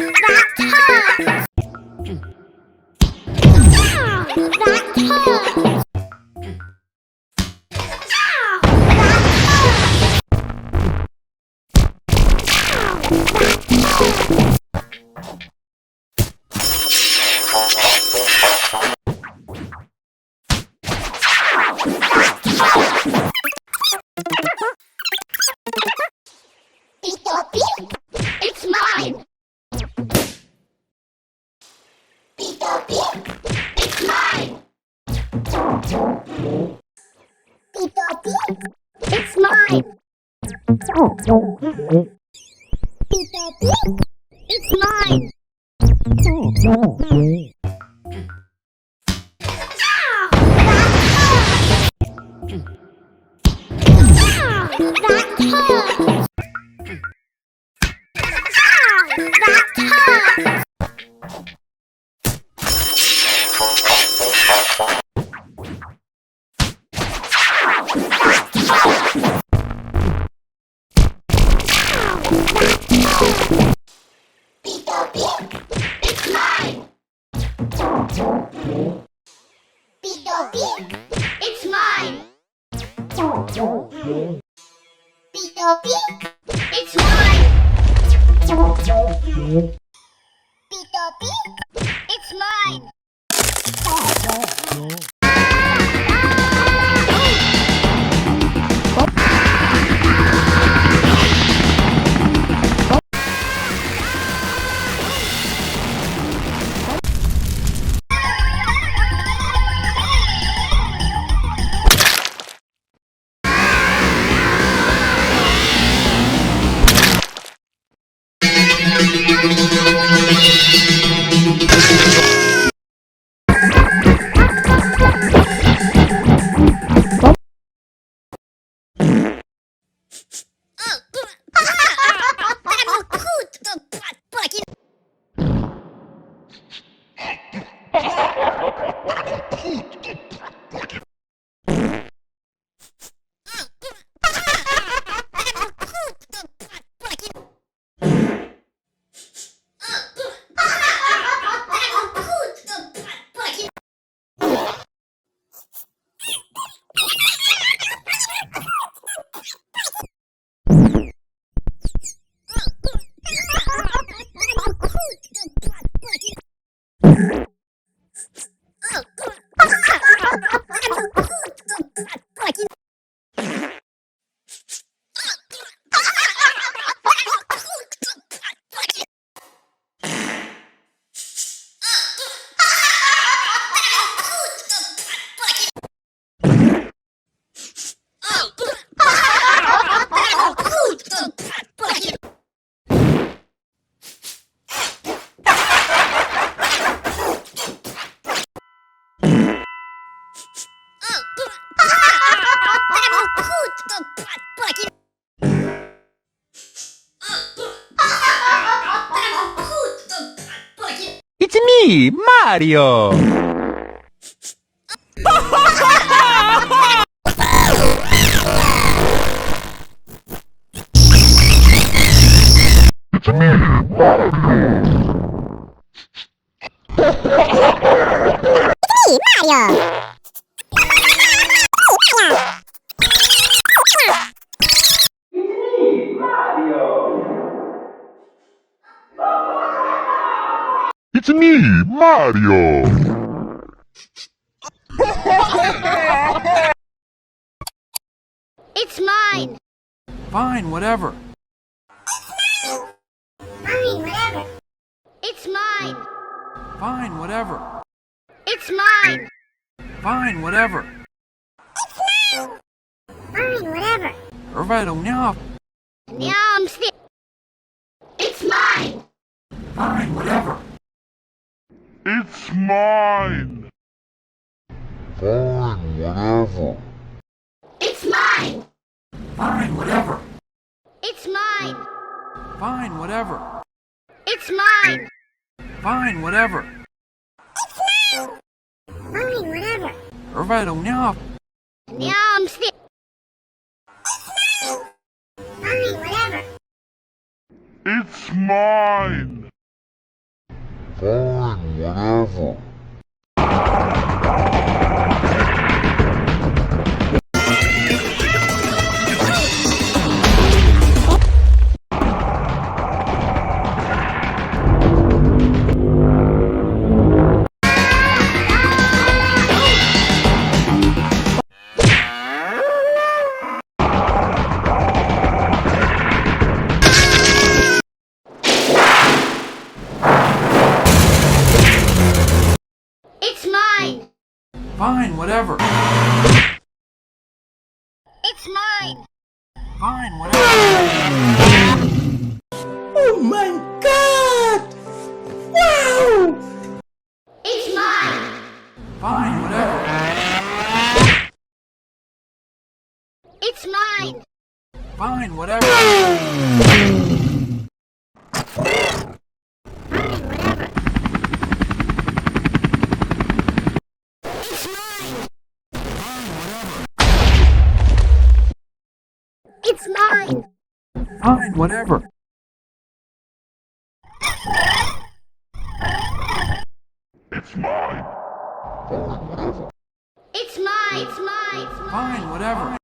It's mine! It's mine! It's mine! It's mine! It's mine! It's mine! It's mine! It's me, Mario! It's me, Mario! It's mine! Fine, whatever. It's mine! Fine, whatever. It's mine! Fine, whatever. Right now. It's mine! Fine, whatever. It's mine! Fine, whatever. It's mine! Fine, whatever. It's mine! Fine, whatever. It's mine! Fine, whatever. Right now. It's mine! Fine, whatever. It's mine. Fine, whatever. It's mine. Fine, whatever. Oh my god! Wow! It's mine. Fine, whatever. It's mine. Fine, whatever. It's mine. Fine, whatever. It's mine. It's mine. It's mine. Fine, whatever.